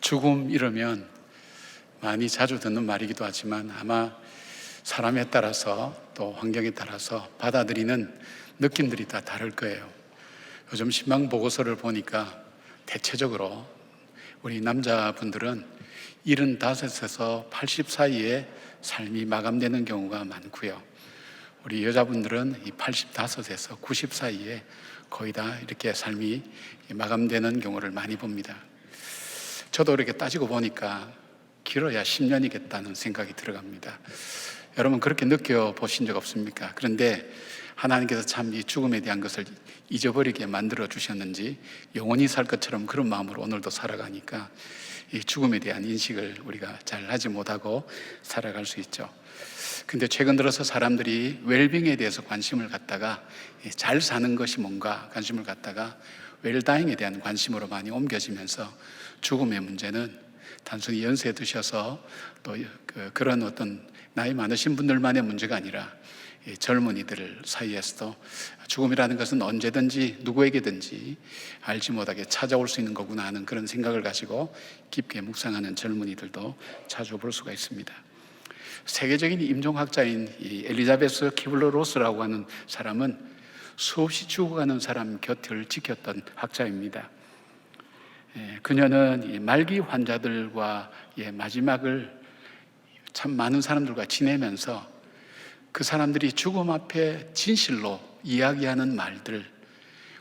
죽음 이러면 많이 자주 듣는 말이기도 하지만 아마 사람에 따라서 또 환경에 따라서 받아들이는 느낌들이 다 다를 거예요. 요즘 신방 보고서를 보니까 대체적으로 우리 남자분들은 75에서 80 사이에 삶이 마감되는 경우가 많고요. 우리 여자분들은 이 85에서 90 사이에 거의 다 이렇게 삶이 마감되는 경우를 많이 봅니다. 저도 이렇게 따지고 보니까 길어야 10년이겠다는 생각이 들어갑니다. 여러분 그렇게 느껴보신 적 없습니까? 그런데 하나님께서 참 이 죽음에 대한 것을 잊어버리게 만들어 주셨는지 영원히 살 것처럼 그런 마음으로 오늘도 살아가니까 이 죽음에 대한 인식을 우리가 잘 하지 못하고 살아갈 수 있죠. 근데 최근 들어서 사람들이 웰빙에 대해서 관심을 갖다가 잘 사는 것이 뭔가 관심을 갖다가 웰다잉에 대한 관심으로 많이 옮겨지면서 죽음의 문제는 단순히 연세 드셔서 또 그런 어떤 나이 많으신 분들만의 문제가 아니라 젊은이들 사이에서도 죽음이라는 것은 언제든지 누구에게든지 알지 못하게 찾아올 수 있는 거구나 하는 그런 생각을 가지고 깊게 묵상하는 젊은이들도 자주 볼 수가 있습니다. 세계적인 임종학자인 이 엘리자베스 키블러-로스라고 하는 사람은 수없이 죽어가는 사람 곁을 지켰던 학자입니다. 그녀는 이 말기 환자들과의 마지막을 참 많은 사람들과 지내면서 그 사람들이 죽음 앞에 진실로 이야기하는 말들,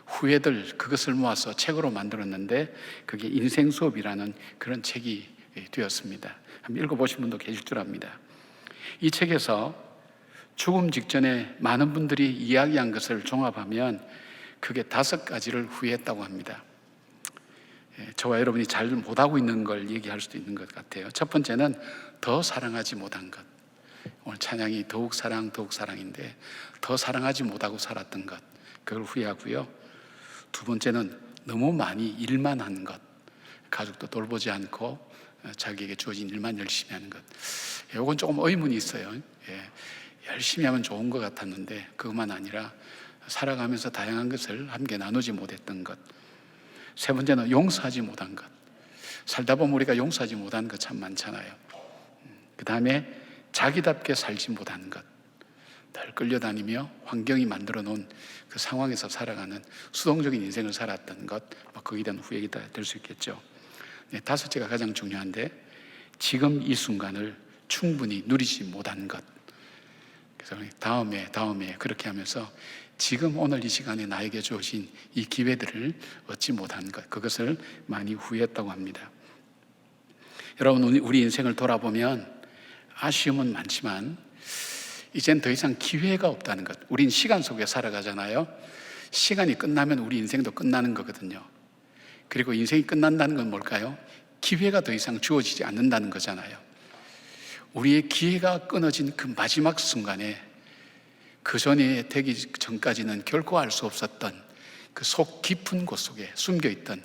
후회들, 그것을 모아서 책으로 만들었는데 그게 인생 수업이라는 그런 책이 되었습니다. 한번 읽어보신 분도 계실 줄 압니다. 이 책에서 죽음 직전에 많은 분들이 이야기한 것을 종합하면 그게 5가지를 후회했다고 합니다. 저와 여러분이 잘 못하고 있는 걸 얘기할 수도 있는 것 같아요. 첫 번째는 더 사랑하지 못한 것. 오늘 찬양이 더욱 사랑인데 더 사랑하지 못하고 살았던 것, 그걸 후회하고요. 두 번째는 너무 많이 일만 한 것, 가족도 돌보지 않고 자기에게 주어진 일만 열심히 하는 것. 이건 조금 의문이 있어요. 열심히 하면 좋은 것 같았는데 그것만 아니라 살아가면서 다양한 것을 함께 나누지 못했던 것. 세 번째는 용서하지 못한 것. 살다 보면 우리가 용서하지 못하는 것 참 많잖아요. 그 다음에 자기답게 살지 못하는 것, 늘 끌려다니며 환경이 만들어 놓은 그 상황에서 살아가는 수동적인 인생을 살았던 것, 거기에 대한 후회가 될 수 있겠죠. 5째가 가장 중요한데 지금 이 순간을 충분히 누리지 못한 것. 그래서 다음에 그렇게 하면서 지금 오늘 이 시간에 나에게 주어진 이 기회들을 얻지 못한 것, 그것을 많이 후회했다고 합니다. 여러분, 우리 인생을 돌아보면 아쉬움은 많지만 이젠 더 이상 기회가 없다는 것. 우린 시간 속에 살아가잖아요. 시간이 끝나면 우리 인생도 끝나는 거거든요. 그리고 인생이 끝난다는 건 뭘까요? 기회가 더 이상 주어지지 않는다는 거잖아요. 우리의 기회가 끊어진 그 마지막 순간에 그 전에 되기 전까지는 결코 알 수 없었던 그 속 깊은 곳 속에 숨겨있던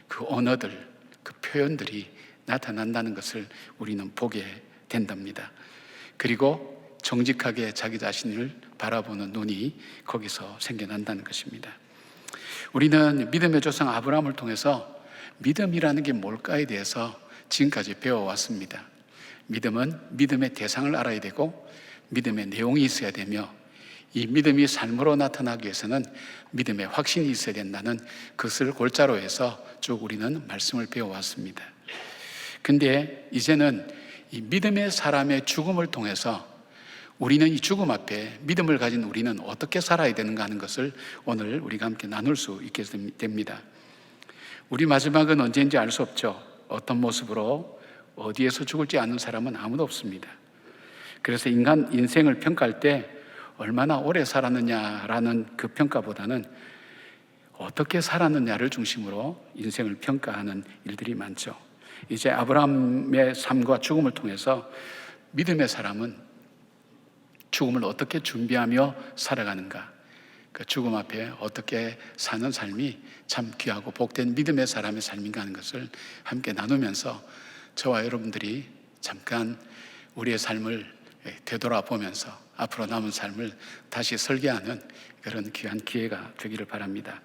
그 언어들, 그 표현들이 나타난다는 것을 우리는 보게 된답니다. 그리고 정직하게 자기 자신을 바라보는 눈이 거기서 생겨난다는 것입니다. 우리는 믿음의 조상 아브라함을 통해서 믿음이라는 게 뭘까에 대해서 지금까지 배워왔습니다. 믿음은 믿음의 대상을 알아야 되고 믿음의 내용이 있어야 되며 이 믿음이 삶으로 나타나기 위해서는 믿음의 확신이 있어야 된다는 그것을 골자로 해서 쭉 우리는 말씀을 배워왔습니다. 근데 이제는 이 믿음의 사람의 죽음을 통해서 우리는 이 죽음 앞에 믿음을 가진 우리는 어떻게 살아야 되는가 하는 것을 오늘 우리가 함께 나눌 수 있게 됩니다. 우리 마지막은 언제인지 알 수 없죠. 어떤 모습으로 어디에서 죽을지 아는 사람은 아무도 없습니다. 그래서 인간 인생을 평가할 때 얼마나 오래 살았느냐라는 그 평가보다는 어떻게 살았느냐를 중심으로 인생을 평가하는 일들이 많죠. 이제 아브라함의 삶과 죽음을 통해서 믿음의 사람은 죽음을 어떻게 준비하며 살아가는가, 그 죽음 앞에 어떻게 사는 삶이 참 귀하고 복된 믿음의 사람의 삶인가 하는 것을 함께 나누면서 저와 여러분들이 잠깐 우리의 삶을 되돌아보면서 앞으로 남은 삶을 다시 설계하는 그런 귀한 기회가 되기를 바랍니다.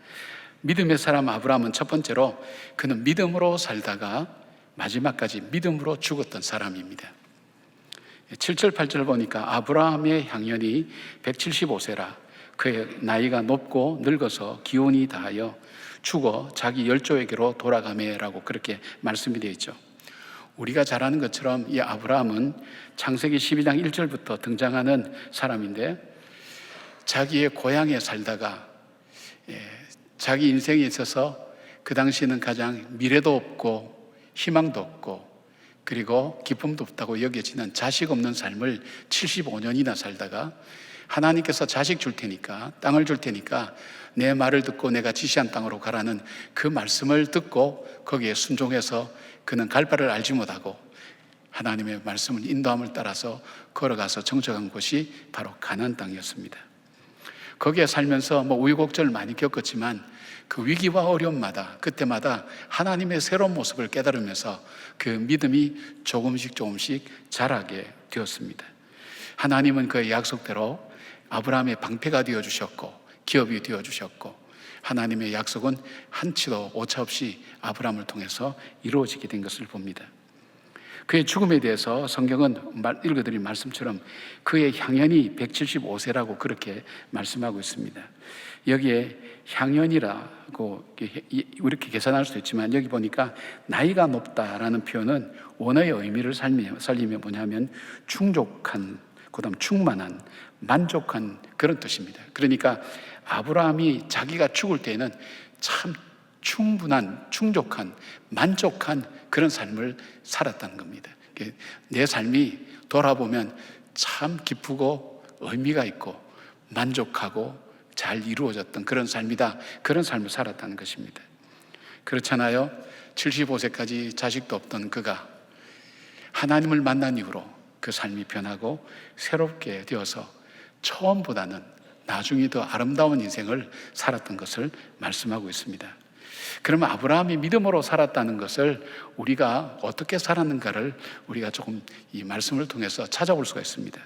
믿음의 사람 아브라함은 첫 번째로 그는 믿음으로 살다가 마지막까지 믿음으로 죽었던 사람입니다. 7절 8절 보니까 아브라함의 향년이 175세라 그의 나이가 높고 늙어서 기운이 다하여 죽어 자기 열조에게로 돌아가매라고 그렇게 말씀이 되어 있죠. 우리가 잘 아는 것처럼 이 아브라함은 창세기 12장 1절부터 등장하는 사람인데, 자기의 고향에 살다가 자기 인생에 있어서 그 당시에는 가장 미래도 없고 희망도 없고 그리고 기쁨도 없다고 여겨지는 자식 없는 삶을 75년이나 살다가 하나님께서 자식 줄 테니까, 땅을 줄 테니까 내 말을 듣고 내가 지시한 땅으로 가라는 그 말씀을 듣고 거기에 순종해서 그는 갈 바를 알지 못하고 하나님의 말씀을 인도함을 따라서 걸어가서 정착한 곳이 바로 가나안 땅이었습니다. 거기에 살면서 우여곡절을 많이 겪었지만 그 위기와 어려움마다 그때마다 하나님의 새로운 모습을 깨달으면서 그 믿음이 조금씩 자라게 되었습니다. 하나님은 그의 약속대로 아브라함의 방패가 되어주셨고 기업이 되어주셨고, 하나님의 약속은 한치도 오차없이 아브라함을 통해서 이루어지게 된 것을 봅니다. 그의 죽음에 대해서 성경은 읽어드린 말씀처럼 그의 향년이 175세라고 그렇게 말씀하고 있습니다. 여기에 향년이라고 이렇게 계산할 수도 있지만, 여기 보니까 나이가 높다라는 표현은 원어의 의미를 살리면 뭐냐면 충족한, 그다음 충만한, 만족한 그런 뜻입니다. 그러니까 아브라함이 자기가 죽을 때에는 참 충분한, 충족한, 만족한 그런 삶을 살았다는 겁니다. 내 삶이 돌아보면 참 기쁘고 의미가 있고 만족하고 잘 이루어졌던 그런 삶이다, 그런 삶을 살았다는 것입니다. 그렇잖아요. 75세까지 자식도 없던 그가 하나님을 만난 이후로 그 삶이 변하고 새롭게 되어서 처음보다는 나중에 더 아름다운 인생을 살았던 것을 말씀하고 있습니다. 그러면 아브라함이 믿음으로 살았다는 것을 우리가 어떻게 살았는가를 우리가 조금 이 말씀을 통해서 찾아볼 수가 있습니다.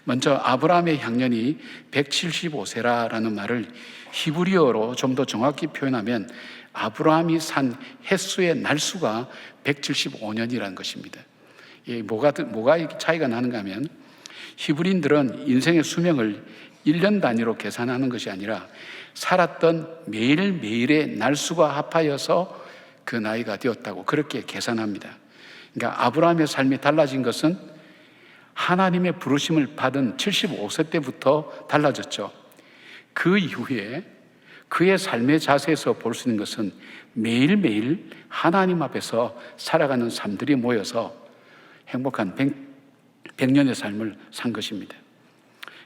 먼저 아브라함의 향년이 175세라는 말을 히브리어로 좀 더 정확히 표현하면 아브라함이 산 햇수의 날수가 175년이라는 것입니다. 뭐가 차이가 나는가 하면, 히브리인들은 인생의 수명을 1년 단위로 계산하는 것이 아니라 살았던 매일매일의 날수가 합하여서 그 나이가 되었다고 그렇게 계산합니다. 그러니까 아브라함의 삶이 달라진 것은 하나님의 부르심을 받은 75세 때부터 달라졌죠. 그 이후에 그의 삶의 자세에서 볼 수 있는 것은 매일매일 하나님 앞에서 살아가는 삶들이 모여서 행복한 100년의 삶을 산 것입니다.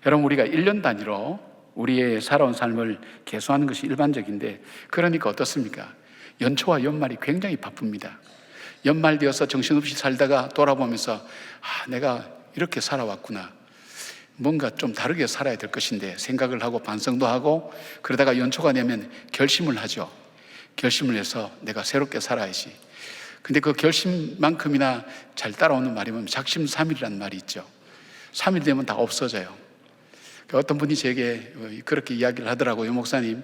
여러분, 우리가 1년 단위로 우리의 살아온 삶을 계수하는 것이 일반적인데, 그러니까 어떻습니까? 연초와 연말이 굉장히 바쁩니다. 연말 되어서 정신없이 살다가 돌아보면서 내가 이렇게 살아왔구나, 뭔가 좀 다르게 살아야 될 것인데 생각을 하고 반성도 하고, 그러다가 연초가 되면 결심을 하죠. 결심을 해서 내가 새롭게 살아야지. 근데 그 결심만큼이나 잘 따라오는 말이 뭐냐면 작심삼일이라는 말이 있죠. 3일 되면 다 없어져요. 어떤 분이 제게 그렇게 이야기를 하더라고요. 목사님,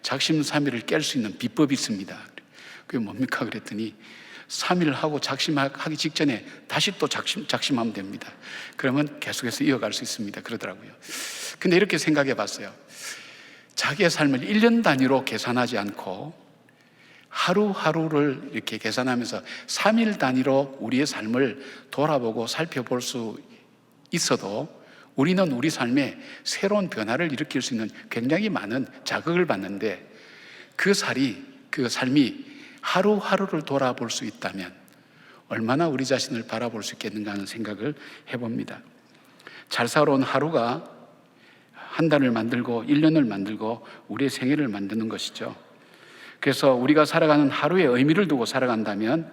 작심삼일을 깰 수 있는 비법이 있습니다. 그게 뭡니까? 그랬더니 3일 하고 작심하기 직전에 다시 또 작심하면 됩니다. 그러면 계속해서 이어갈 수 있습니다. 그러더라고요. 근데 이렇게 생각해 봤어요. 자기의 삶을 1년 단위로 계산하지 않고 하루하루를 이렇게 계산하면서 3일 단위로 우리의 삶을 돌아보고 살펴볼 수 있어도 우리는 우리 삶에 새로운 변화를 일으킬 수 있는 굉장히 많은 자극을 받는데, 그 삶이 하루하루를 돌아볼 수 있다면 얼마나 우리 자신을 바라볼 수 있겠는가 하는 생각을 해봅니다. 잘 살아온 하루가 한 달을 만들고 1년을 만들고 우리의 생애를 만드는 것이죠. 그래서 우리가 살아가는 하루의 의미를 두고 살아간다면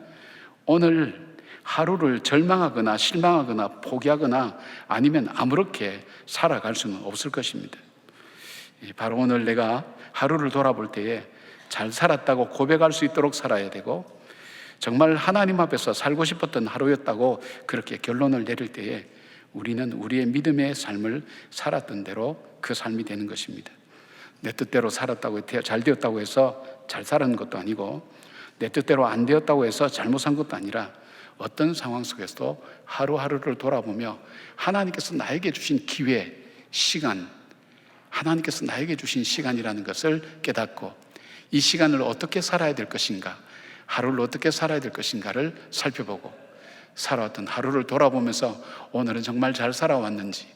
오늘 하루를 절망하거나 실망하거나 포기하거나 아니면 아무렇게 살아갈 수는 없을 것입니다. 바로 오늘 내가 하루를 돌아볼 때에 잘 살았다고 고백할 수 있도록 살아야 되고, 정말 하나님 앞에서 살고 싶었던 하루였다고 그렇게 결론을 내릴 때에 우리는 우리의 믿음의 삶을 살았던 대로 그 삶이 되는 것입니다. 내 뜻대로 살았다고 잘 되었다고 해서 잘 살았는 것도 아니고, 내 뜻대로 안 되었다고 해서 잘못한 것도 아니라 어떤 상황 속에서도 하루하루를 돌아보며 하나님께서 나에게 주신 기회, 시간, 하나님께서 나에게 주신 시간이라는 것을 깨닫고 이 시간을 어떻게 살아야 될 것인가, 하루를 어떻게 살아야 될 것인가를 살펴보고 살아왔던 하루를 돌아보면서 오늘은 정말 잘 살아왔는지,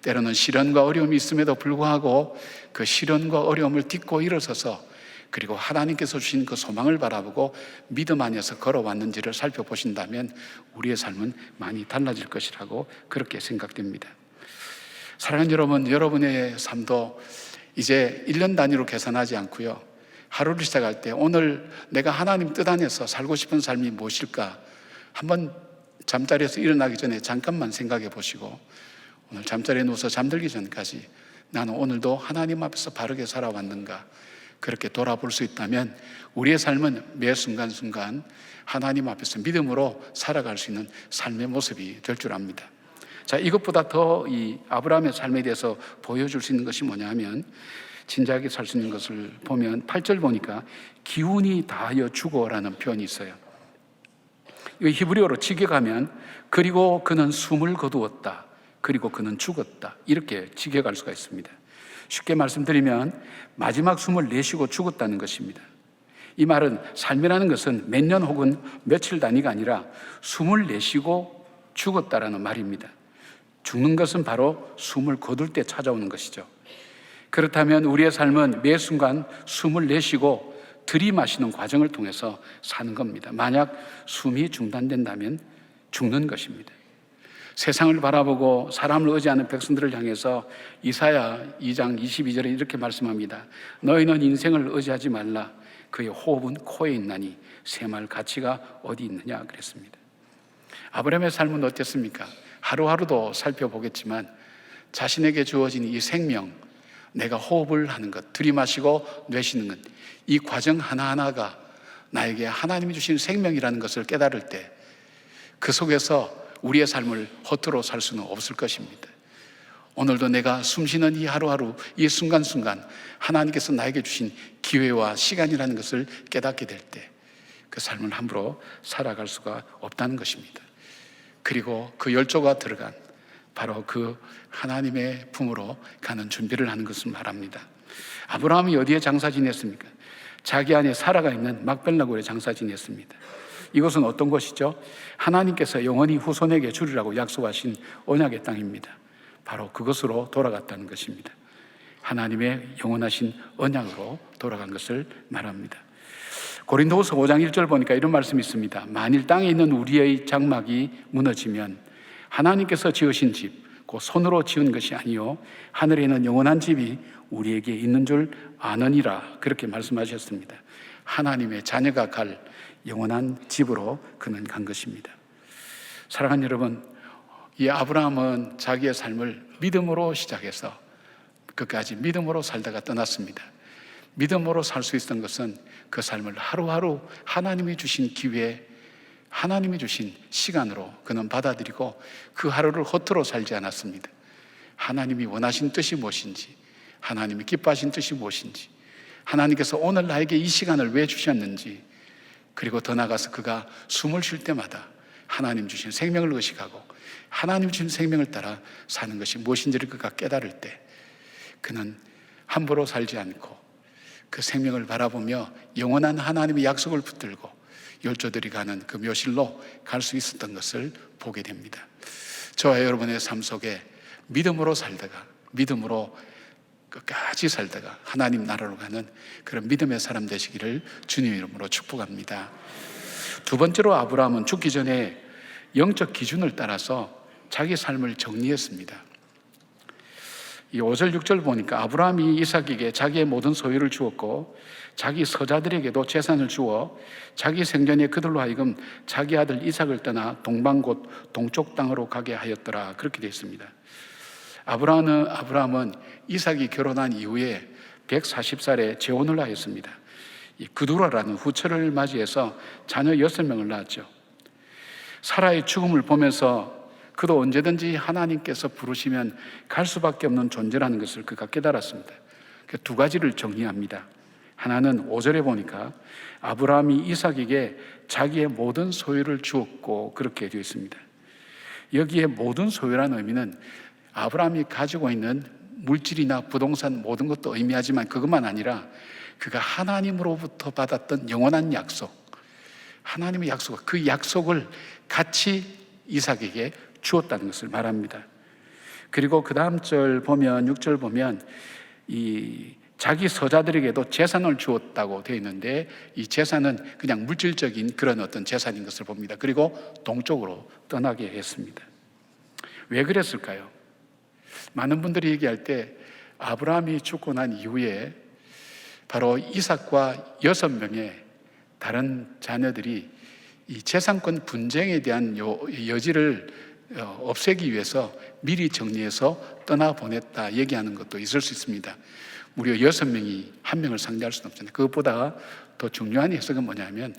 때로는 시련과 어려움이 있음에도 불구하고 그 시련과 어려움을 딛고 일어서서 그리고 하나님께서 주신 그 소망을 바라보고 믿음 안에서 걸어왔는지를 살펴보신다면 우리의 삶은 많이 달라질 것이라고 그렇게 생각됩니다. 사랑하는 여러분, 여러분의 삶도 이제 1년 단위로 계산하지 않고요, 하루를 시작할 때 오늘 내가 하나님 뜻 안에서 살고 싶은 삶이 무엇일까 한번 잠자리에서 일어나기 전에 잠깐만 생각해 보시고, 오늘 잠자리에 누워서 잠들기 전까지 나는 오늘도 하나님 앞에서 바르게 살아왔는가, 그렇게 돌아볼 수 있다면 우리의 삶은 매 순간순간 하나님 앞에서 믿음으로 살아갈 수 있는 삶의 모습이 될 줄 압니다. 자, 이것보다 더 이 아브라함의 삶에 대해서 보여줄 수 있는 것이 뭐냐면, 진지하게 살 수 있는 것을 보면 8절 보니까 기운이 다하여 죽어라는 표현이 있어요. 이 히브리어로 직역하면 그리고 그는 숨을 거두었다, 그리고 그는 죽었다, 이렇게 직역할 수가 있습니다. 쉽게 말씀드리면 마지막 숨을 내쉬고 죽었다는 것입니다. 이 말은 삶이라는 것은 몇 년 혹은 며칠 단위가 아니라 숨을 내쉬고 죽었다라는 말입니다. 죽는 것은 바로 숨을 거둘 때 찾아오는 것이죠. 그렇다면 우리의 삶은 매 순간 숨을 내쉬고 들이마시는 과정을 통해서 사는 겁니다. 만약 숨이 중단된다면 죽는 것입니다. 세상을 바라보고 사람을 의지하는 백성들을 향해서 이사야 2장 22절에 이렇게 말씀합니다. 너희는 인생을 의지하지 말라. 그의 호흡은 코에 있나니 샘할 가치가 어디 있느냐 그랬습니다. 아브라함의 삶은 어땠습니까? 하루하루도 살펴보겠지만 자신에게 주어진 이 생명, 내가 호흡을 하는 것, 들이마시고 내쉬는 것, 이 과정 하나하나가 나에게 하나님이 주신 생명이라는 것을 깨달을 때 그 속에서 우리의 삶을 허투루 살 수는 없을 것입니다. 오늘도 내가 숨쉬는 이 하루하루, 이 순간순간 하나님께서 나에게 주신 기회와 시간이라는 것을 깨닫게 될 때 그 삶을 함부로 살아갈 수가 없다는 것입니다. 그리고 그 열조가 들어간 바로 그 하나님의 품으로 가는 준비를 하는 것을 말합니다. 아브라함이 어디에 장사 지냈습니까? 자기 안에 사라가 있는 막벨라굴에 장사 지냈습니다. 이것은 어떤 것이죠? 하나님께서 영원히 후손에게 주리라고 약속하신 언약의 땅입니다. 바로 그것으로 돌아갔다는 것입니다. 하나님의 영원하신 언약으로 돌아간 것을 말합니다. 고린도후서 5장 1절 보니까 이런 말씀이 있습니다. 만일 땅에 있는 우리의 장막이 무너지면 하나님께서 지으신 집, 그 손으로 지은 것이 아니요 하늘에 있는 영원한 집이 우리에게 있는 줄 아느니라, 그렇게 말씀하셨습니다. 하나님의 자녀가 갈 영원한 집으로 그는 간 것입니다. 사랑하는 여러분, 이 아브라함은 자기의 삶을 믿음으로 시작해서 끝까지 믿음으로 살다가 떠났습니다. 믿음으로 살 수 있었던 것은 그 삶을 하루하루 하나님이 주신 기회, 하나님이 주신 시간으로 그는 받아들이고 그 하루를 허투루 살지 않았습니다. 하나님이 원하신 뜻이 무엇인지, 하나님이 기뻐하신 뜻이 무엇인지, 하나님께서 오늘 나에게 이 시간을 왜 주셨는지, 그리고 더 나아가서 그가 숨을 쉴 때마다 하나님 주신 생명을 의식하고 하나님 주신 생명을 따라 사는 것이 무엇인지를 그가 깨달을 때 그는 함부로 살지 않고 그 생명을 바라보며 영원한 하나님의 약속을 붙들고 열조들이 가는 그 묘실로 갈 수 있었던 것을 보게 됩니다. 저와 여러분의 삶 속에 믿음으로 살다가, 믿음으로 끝까지 살다가 하나님 나라로 가는 그런 믿음의 사람 되시기를 주님 이름으로 축복합니다. 두 번째로 아브라함은 죽기 전에 영적 기준을 따라서 자기 삶을 정리했습니다. 이 5절 6절 보니까 아브라함이 이삭에게 자기의 모든 소유를 주었고 자기 서자들에게도 재산을 주어 자기 생전에 그들로 하여금 자기 아들 이삭을 떠나 동방 곧 동쪽 땅으로 가게 하였더라, 그렇게 되어 있습니다. 아브라함은 이삭이 결혼한 이후에 140살에 재혼을 하였습니다. 이 그두라라는 후처를 맞이해서 자녀 6명을 낳았죠. 사라의 죽음을 보면서 그도 언제든지 하나님께서 부르시면 갈 수밖에 없는 존재라는 것을 그가 깨달았습니다. 두 가지를 정리합니다. 하나는 5절에 보니까 아브라함이 이삭에게 자기의 모든 소유를 주었고 그렇게 되어 있습니다. 여기에 모든 소유라는 의미는 아브라함이 가지고 있는 물질이나 부동산 모든 것도 의미하지만 그것만 아니라 그가 하나님으로부터 받았던 영원한 약속, 하나님의 약속, 그 약속을 같이 이삭에게 주었다는 것을 말합니다. 그리고 그 다음 절 보면 6절 보면 이 자기 서자들에게도 재산을 주었다고 되어 있는데 이 재산은 그냥 물질적인 그런 어떤 재산인 것을 봅니다. 그리고 동쪽으로 떠나게 했습니다. 왜 그랬을까요? 많은 분들이 얘기할 때 아브라함이 죽고 난 이후에 바로 이삭과 6명의 다른 자녀들이 이 재산권 분쟁에 대한 여지를 없애기 위해서 미리 정리해서 떠나보냈다 얘기하는 것도 있을 수 있습니다. 무려 6명이 한 명을 상대할 수는 없잖아요. 그것보다 더 중요한 해석은 뭐냐면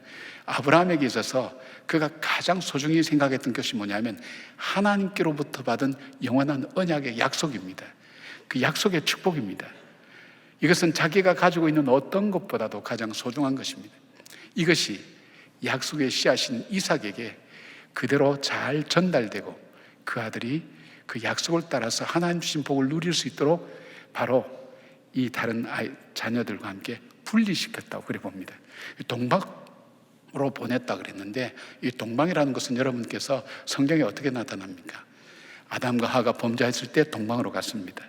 아브라함에게 있어서 그가 가장 소중히 생각했던 것이 뭐냐면 하나님께로부터 받은 영원한 언약의 약속입니다. 그 약속의 축복입니다. 이것은 자기가 가지고 있는 어떤 것보다도 가장 소중한 것입니다. 이것이 약속의 씨앗인 이삭에게 그대로 잘 전달되고 그 아들이 그 약속을 따라서 하나님 주신 복을 누릴 수 있도록 바로 이 다른 자녀들과 함께 분리시켰다고 그래 봅니다. 동방으로 보냈다 그랬는데 이 동방이라는 것은 여러분께서 성경에 어떻게 나타납니까? 아담과 하가 범죄했을 때 동방으로 갔습니다.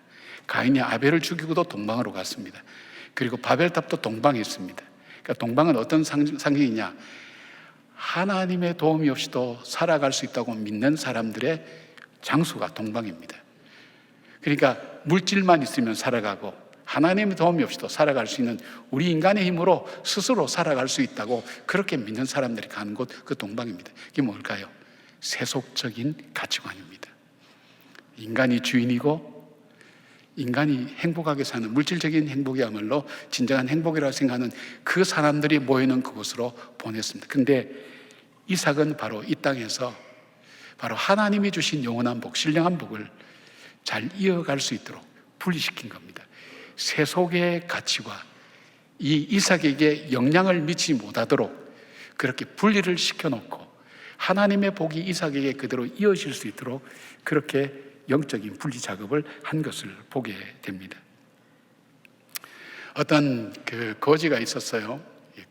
가인이 아벨을 죽이고도 동방으로 갔습니다. 그리고 바벨탑도 동방에 있습니다. 그러니까 동방은 어떤 상징이냐? 하나님의 도움이 없이도 살아갈 수 있다고 믿는 사람들의 장소가 동방입니다. 그러니까 물질만 있으면 살아가고 하나님의 도움이 없이도 살아갈 수 있는 우리 인간의 힘으로 스스로 살아갈 수 있다고 그렇게 믿는 사람들이 가는 곳, 그 동방입니다. 이게 뭘까요? 세속적인 가치관입니다. 인간이 주인이고 인간이 행복하게 사는 물질적인 행복이야말로 진정한 행복이라고 생각하는 그 사람들이 모이는 그곳으로 보냈습니다. 근데 이삭은 바로 이 땅에서 바로 하나님이 주신 영원한 복, 신령한 복을 잘 이어갈 수 있도록 분리시킨 겁니다. 세속의 가치와 이 이삭에게 영향을 미치지 못하도록 그렇게 분리를 시켜놓고 하나님의 복이 이삭에게 그대로 이어질 수 있도록 그렇게 영적인 분리 작업을 한 것을 보게 됩니다. 어떤 그 거지가 있었어요.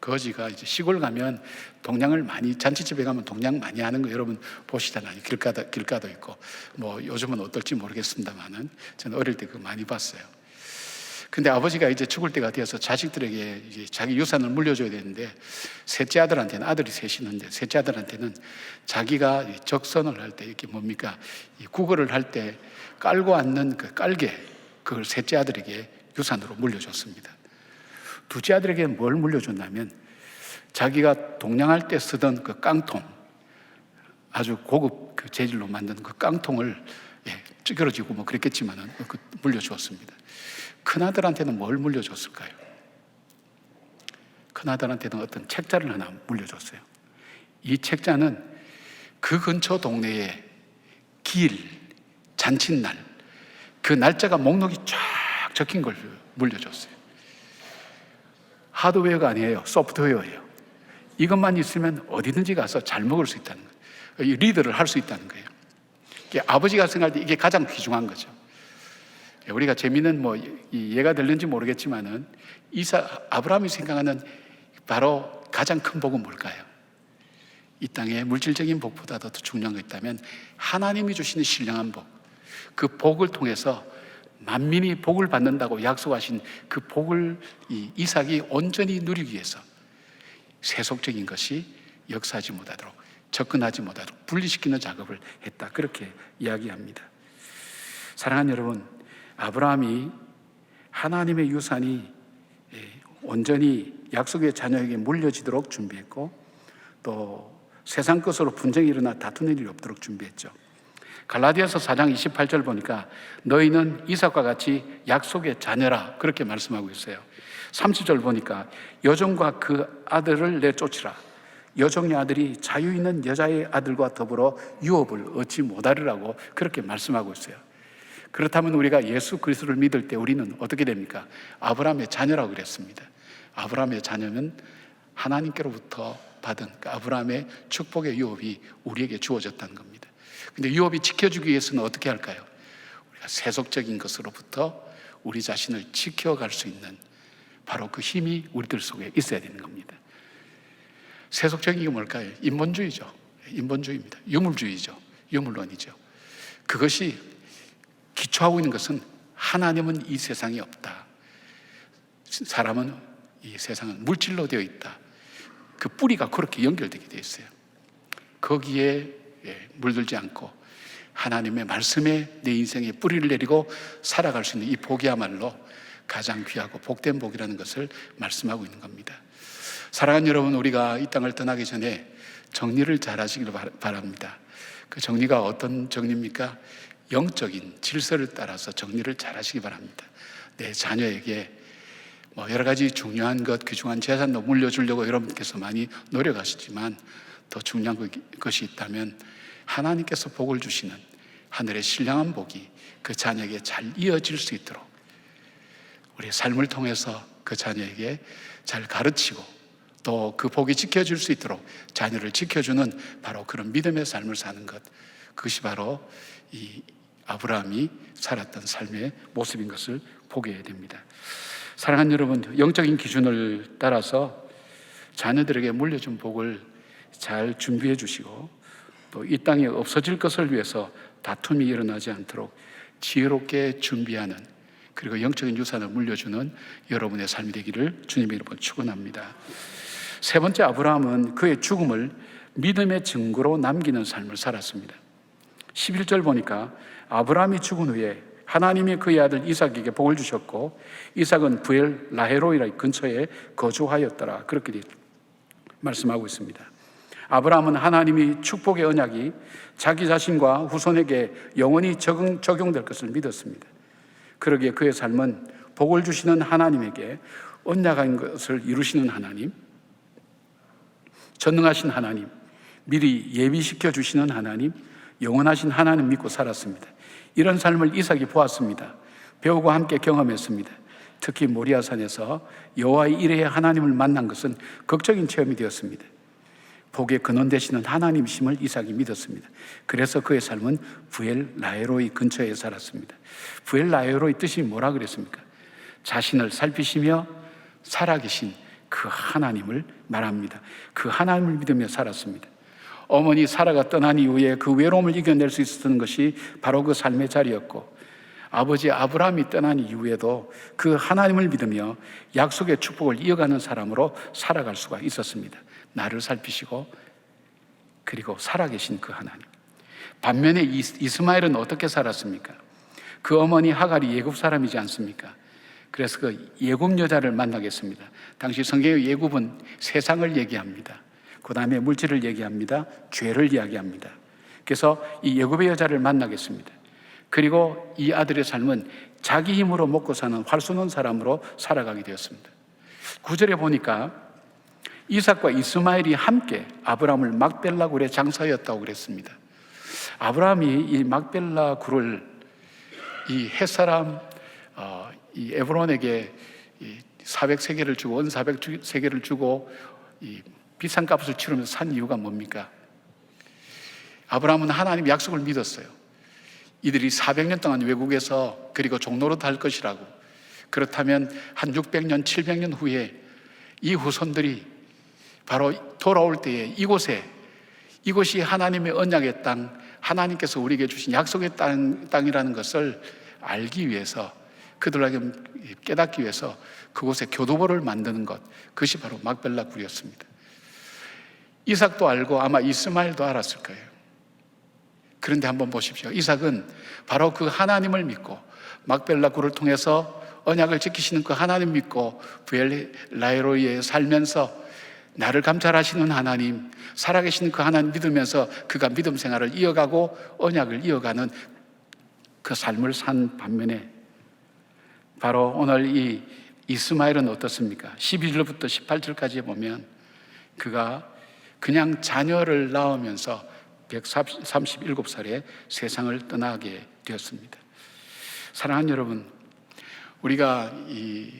거지가 이제 시골 가면 동냥을 많이, 잔치집에 가면 동냥 많이 하는 거 여러분 보시잖아요. 길가도 있고 뭐 요즘은 어떨지 모르겠습니다만은 저는 어릴 때 그거 많이 봤어요. 근데 아버지가 이제 죽을 때가 되어서 자식들에게 이제 자기 유산을 물려줘야 되는데 셋째 아들한테는, 아들이 셋이 있는데 셋째 아들한테는 자기가 적선을 할 때 이렇게 뭡니까? 이 구걸을 할 때 깔고 앉는 그 깔개, 그걸 셋째 아들에게 유산으로 물려줬습니다. 둘째 아들에게 뭘 물려줬냐면 자기가 동냥할 때 쓰던 그 깡통, 아주 고급 그 재질로 만든 그 깡통을 찌그러지고 뭐 그랬겠지만은 그 물려주었습니다. 큰아들한테는 뭘 물려줬을까요? 큰아들한테는 어떤 책자를 하나 물려줬어요. 이 책자는 그 근처 동네에 길, 잔칫날, 그 날짜가 목록이 쫙 적힌 걸 물려줬어요. 하드웨어가 아니에요. 소프트웨어예요. 이것만 있으면 어디든지 가서 잘 먹을 수 있다는 거예요. 리더를 할 수 있다는 거예요. 아버지가 생각할 때 이게 가장 귀중한 거죠. 우리가 재미는 뭐 이해가 될는지 모르겠지만은 아브라함이 생각하는 바로 가장 큰 복은 뭘까요? 이 땅에 물질적인 복보다도 더 중요한 거 있다면 하나님이 주시는 신령한 복, 그 복을 통해서 만민이 복을 받는다고 약속하신 그 복을 이삭이 온전히 누리기 위해서 세속적인 것이 역사하지 못하도록, 접근하지 못하도록 분리시키는 작업을 했다, 그렇게 이야기합니다. 사랑하는 여러분, 아브라함이 하나님의 유산이 온전히 약속의 자녀에게 물려지도록 준비했고 또 세상 것으로 분쟁이 일어나 다투는 일이 없도록 준비했죠. 갈라디아서 4장 28절 보니까 너희는 이삭과 같이 약속의 자녀라, 그렇게 말씀하고 있어요. 30절 보니까 여종과 그 아들을 내쫓으라. 여종의 아들이 자유 있는 여자의 아들과 더불어 유업을 얻지 못하리라고 그렇게 말씀하고 있어요. 그렇다면 우리가 예수 그리스도를 믿을 때 우리는 어떻게 됩니까? 아브라함의 자녀라고 그랬습니다. 아브라함의 자녀는 하나님께로부터 받은 그 아브라함의 축복의 유업이 우리에게 주어졌다는 겁니다. 근데 유업이 지켜주기 위해서는 어떻게 할까요? 우리가 세속적인 것으로부터 우리 자신을 지켜갈 수 있는 바로 그 힘이 우리들 속에 있어야 되는 겁니다. 세속적인 게 뭘까요? 인본주의죠. 인본주의입니다. 유물주의죠. 유물론이죠. 그것이 기초하고 있는 것은 하나님은 이 세상에 없다. 사람은 이 세상은 물질로 되어 있다. 그 뿌리가 그렇게 연결되게 되어 있어요. 거기에 물들지 않고 하나님의 말씀에 내 인생에 뿌리를 내리고 살아갈 수 있는 이 복이야말로 가장 귀하고 복된 복이라는 것을 말씀하고 있는 겁니다. 사랑하는 여러분, 우리가 이 땅을 떠나기 전에 정리를 잘 하시길 바랍니다. 그 정리가 어떤 정리입니까? 영적인 질서를 따라서 정리를 잘 하시기 바랍니다. 내 자녀에게 여러 가지 중요한 것, 귀중한 재산도 물려주려고 여러분께서 많이 노력하시지만 더 중요한 것이 있다면 하나님께서 복을 주시는 하늘의 신령한 복이 그 자녀에게 잘 이어질 수 있도록 우리의 삶을 통해서 그 자녀에게 잘 가르치고 또 그 복이 지켜질 수 있도록 자녀를 지켜주는 바로 그런 믿음의 삶을 사는 것, 그것이 바로 이 아브라함이 살았던 삶의 모습인 것을 보게 됩니다. 사랑하는 여러분, 영적인 기준을 따라서 자녀들에게 물려준 복을 잘 준비해 주시고 또 이 땅에 없어질 것을 위해서 다툼이 일어나지 않도록 지혜롭게 준비하는, 그리고 영적인 유산을 물려주는 여러분의 삶이 되기를 주님의 이름으로 축원합니다. 세 번째, 아브라함은 그의 죽음을 믿음의 증거로 남기는 삶을 살았습니다. 11절 보니까 아브라함이 죽은 후에 하나님이 그의 아들 이삭에게 복을 주셨고 이삭은 부엘 라헤로이 근처에 거주하였더라, 그렇게 말씀하고 있습니다. 아브라함은 하나님이 축복의 언약이 자기 자신과 후손에게 영원히 적용될 것을 믿었습니다. 그러기에 그의 삶은 복을 주시는 하나님에게 언약한 것을 이루시는 하나님, 전능하신 하나님, 미리 예비시켜 주시는 하나님, 영원하신 하나님 믿고 살았습니다. 이런 삶을 이삭이 보았습니다. 배우고 함께 경험했습니다. 특히 모리아산에서 여호와의 이레의 하나님을 만난 것은 극적인 체험이 되었습니다. 복의 근원 되시는 하나님이심을 이삭이 믿었습니다. 그래서 그의 삶은 부엘 라헤로이 근처에 살았습니다. 부엘 라헤로이 뜻이 뭐라 그랬습니까? 자신을 살피시며 살아계신 그 하나님을 말합니다. 그 하나님을 믿으며 살았습니다. 어머니 사라가 떠난 이후에 그 외로움을 이겨낼 수 있었던 것이 바로 그 삶의 자리였고, 아버지 아브라함이 떠난 이후에도 그 하나님을 믿으며 약속의 축복을 이어가는 사람으로 살아갈 수가 있었습니다. 나를 살피시고 그리고 살아계신 그 하나님. 반면에 이스마엘은 어떻게 살았습니까? 그 어머니 하갈이 예굽 사람이지 않습니까? 그래서 그 예굽 여자를 만나겠습니다. 당시 성경의 예굽은 세상을 얘기합니다. 그 다음에 물질을 얘기합니다. 죄를 이야기합니다. 그래서 이 예굽의 여자를 만나겠습니다. 그리고 이 아들의 삶은 자기 힘으로 먹고 사는 활쏘는 사람으로 살아가게 되었습니다. 9절에 보니까 이삭과 이스마엘이 함께 아브라함을 막벨라 굴에 장사하였다고 그랬습니다. 아브라함이 이 막벨라 굴을 이 햇사람 이 에브론에게 400세겔을 주고 원 400세겔을 주고 이 비싼 값을 치르면서 산 이유가 뭡니까? 아브라함은 하나님 약속을 믿었어요. 이들이 400년 동안 외국에서 그리고 종노릇 할 것이라고. 그렇다면 한 600년, 700년 후에 이 후손들이 바로 돌아올 때에 이곳이 하나님의 언약의 땅, 하나님께서 우리에게 주신 약속의 땅이라는 것을 알기 위해서, 그들에게 깨닫기 위해서 그곳에 교도보를 만드는 것, 그것이 바로 막벨라 굴이었습니다. 이삭도 알고 아마 이스마엘도 알았을 거예요. 그런데 한번 보십시오. 이삭은 바로 그 하나님을 믿고 막벨라 굴을 통해서 언약을 지키시는 그 하나님 믿고 부엘 라헤로이에 살면서 나를 감찰하시는 하나님, 살아계시는 그 하나님 믿으면서 그가 믿음 생활을 이어가고 언약을 이어가는 그 삶을 산 반면에 바로 오늘 이 이스마엘은 어떻습니까? 12절부터 18절까지 보면 그가 그냥 자녀를 낳으면서 137살에 세상을 떠나게 되었습니다. 사랑하는 여러분, 우리가 이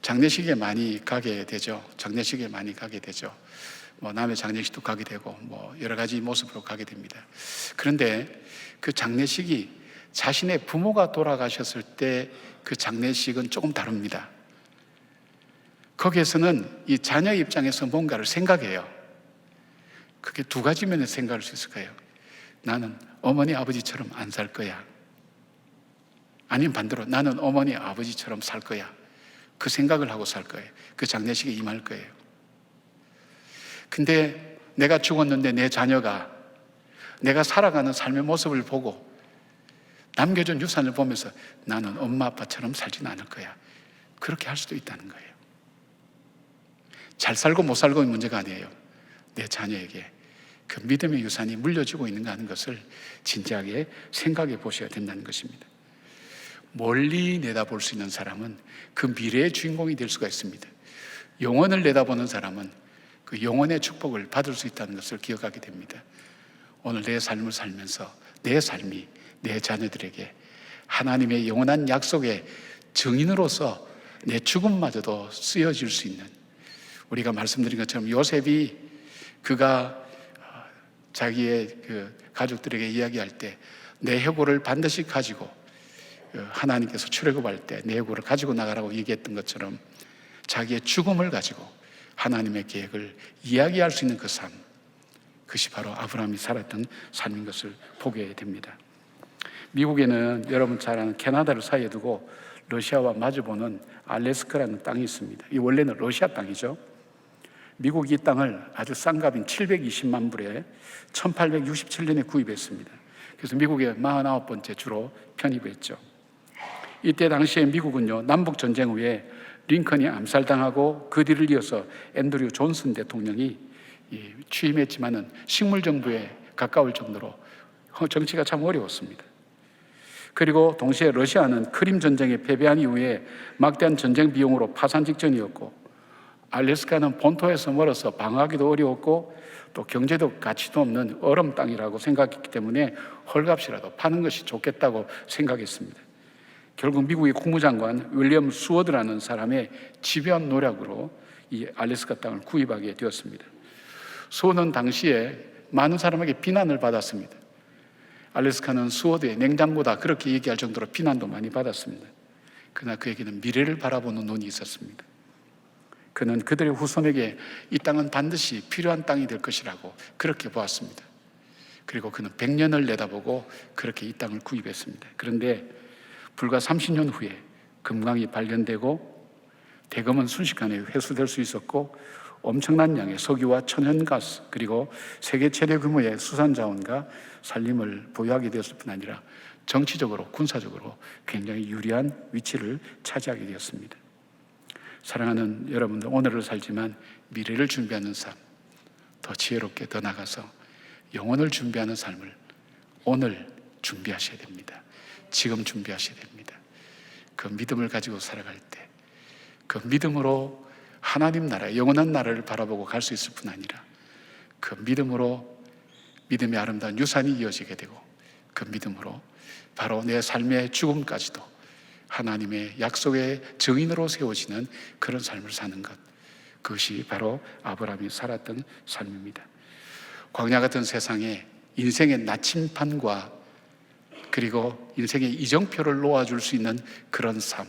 장례식에 많이 가게 되죠. 장례식에 많이 가게 되죠. 남의 장례식도 가게 되고 여러 가지 모습으로 가게 됩니다. 그런데 그 장례식이 자신의 부모가 돌아가셨을 때 그 장례식은 조금 다릅니다. 거기에서는 이 자녀 입장에서 뭔가를 생각해요. 그게 두 가지 면에서 생각할 수 있을 거예요. 나는 어머니 아버지처럼 안 살 거야. 아니면 반대로 나는 어머니 아버지처럼 살 거야. 그 생각을 하고 살 거예요. 그 장례식에 임할 거예요. 근데 내가 죽었는데 내 자녀가 내가 살아가는 삶의 모습을 보고 남겨준 유산을 보면서 나는 엄마 아빠처럼 살지는 않을 거야. 그렇게 할 수도 있다는 거예요. 잘 살고 못 살고의 문제가 아니에요. 내 자녀에게 그 믿음의 유산이 물려지고 있는가 하는 것을 진지하게 생각해 보셔야 된다는 것입니다. 멀리 내다볼 수 있는 사람은 그 미래의 주인공이 될 수가 있습니다. 영원을 내다보는 사람은 그 영원의 축복을 받을 수 있다는 것을 기억하게 됩니다. 오늘 내 삶을 살면서 내 삶이 내 자녀들에게 하나님의 영원한 약속의 증인으로서 내 죽음마저도 쓰여질 수 있는, 우리가 말씀드린 것처럼 요셉이 그가 자기의 그 가족들에게 이야기할 때 내 해골을 반드시 가지고 하나님께서 출애굽할 때 내 해골을 가지고 나가라고 얘기했던 것처럼 자기의 죽음을 가지고 하나님의 계획을 이야기할 수 있는 그 삶, 그것이 바로 아브라함이 살았던 삶인 것을 보게 됩니다. 미국에는 여러분 잘 아는 캐나다를 사이에 두고 러시아와 마주보는 알래스카라는 땅이 있습니다. 이 원래는 러시아 땅이죠. 미국이 이 땅을 아주 싼 값인 720만 불에 1867년에 구입했습니다. 그래서 미국의 49번째 주로 편입했죠. 이때 당시에 미국은요, 남북전쟁 후에 링컨이 암살당하고 그 뒤를 이어서 앤드류 존슨 대통령이 취임했지만은 식물정부에 가까울 정도로 정치가 참 어려웠습니다. 그리고 동시에 러시아는 크림 전쟁에 패배한 이후에 막대한 전쟁 비용으로 파산 직전이었고, 알래스카는 본토에서 멀어서 방어하기도 어려웠고 또 경제도 가치도 없는 얼음 땅이라고 생각했기 때문에 헐값이라도 파는 것이 좋겠다고 생각했습니다. 결국 미국의 국무장관 윌리엄 수워드라는 사람의 집요한 노력으로 이 알래스카 땅을 구입하게 되었습니다. 수워드는 당시에 많은 사람에게 비난을 받았습니다. 알래스카는 수워드의 냉장고다 그렇게 얘기할 정도로 비난도 많이 받았습니다. 그러나 그에게는 미래를 바라보는 눈이 있었습니다. 그는 그들의 후손에게 이 땅은 반드시 필요한 땅이 될 것이라고 그렇게 보았습니다. 그리고 그는 100년을 내다보고 그렇게 이 땅을 구입했습니다. 그런데 불과 30년 후에 금광이 발견되고 대금은 순식간에 회수될 수 있었고 엄청난 양의 석유와 천연가스 그리고 세계 최대 규모의 수산자원과 산림을 보유하게 되었을 뿐 아니라 정치적으로 군사적으로 굉장히 유리한 위치를 차지하게 되었습니다. 사랑하는 여러분들, 오늘을 살지만 미래를 준비하는 삶, 더 지혜롭게 더 나가서 영혼을 준비하는 삶을 오늘 준비하셔야 됩니다. 지금 준비하셔야 됩니다. 그 믿음을 가지고 살아갈 때 그 믿음으로 하나님 나라, 영원한 나라를 바라보고 갈 수 있을 뿐 아니라 그 믿음으로 믿음의 아름다운 유산이 이어지게 되고 그 믿음으로 바로 내 삶의 죽음까지도 하나님의 약속의 증인으로 세워지는 그런 삶을 사는 것, 그것이 바로 아브라함이 살았던 삶입니다. 광야 같은 세상에 인생의 나침판과 그리고 인생의 이정표를 놓아줄 수 있는 그런 삶,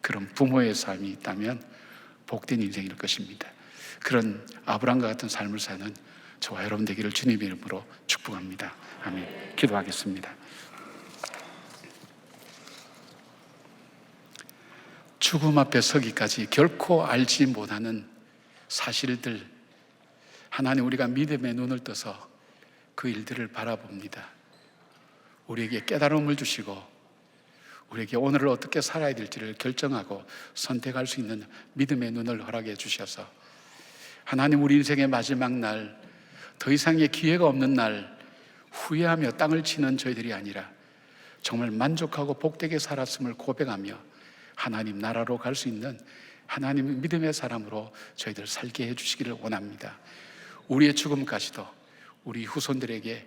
그런 부모의 삶이 있다면 복된 인생일 것입니다. 그런 아브라함과 같은 삶을 사는 저와 여러분 되기를 주님의 이름으로 축복합니다. 아멘. 기도하겠습니다. 죽음 앞에 서기까지 결코 알지 못하는 사실들, 하나님, 우리가 믿음의 눈을 떠서 그 일들을 바라봅니다. 우리에게 깨달음을 주시고 우리에게 오늘을 어떻게 살아야 될지를 결정하고 선택할 수 있는 믿음의 눈을 허락해 주셔서 하나님, 우리 인생의 마지막 날, 더 이상의 기회가 없는 날 후회하며 땅을 치는 저희들이 아니라 정말 만족하고 복되게 살았음을 고백하며 하나님 나라로 갈 수 있는 하나님의 믿음의 사람으로 저희들 살게 해주시기를 원합니다. 우리의 죽음까지도 우리 후손들에게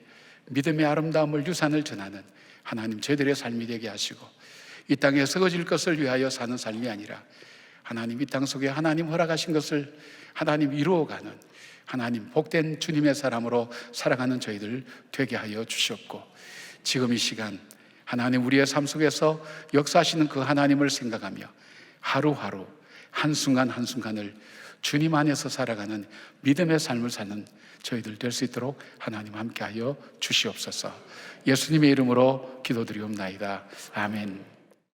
믿음의 아름다움을 유산을 전하는 하나님 저희들의 삶이 되게 하시고 이 땅에 썩어질 것을 위하여 사는 삶이 아니라 하나님 이 땅 속에 하나님 허락하신 것을 하나님 이루어가는 하나님 복된 주님의 사람으로 살아가는 저희들 되게 하여 주시옵고, 지금 이 시간 하나님 우리의 삶 속에서 역사하시는 그 하나님을 생각하며 하루하루 한순간 한순간을 주님 안에서 살아가는 믿음의 삶을 사는 저희들 될 수 있도록 하나님 함께하여 주시옵소서. 예수님의 이름으로 기도드리옵나이다. 아멘.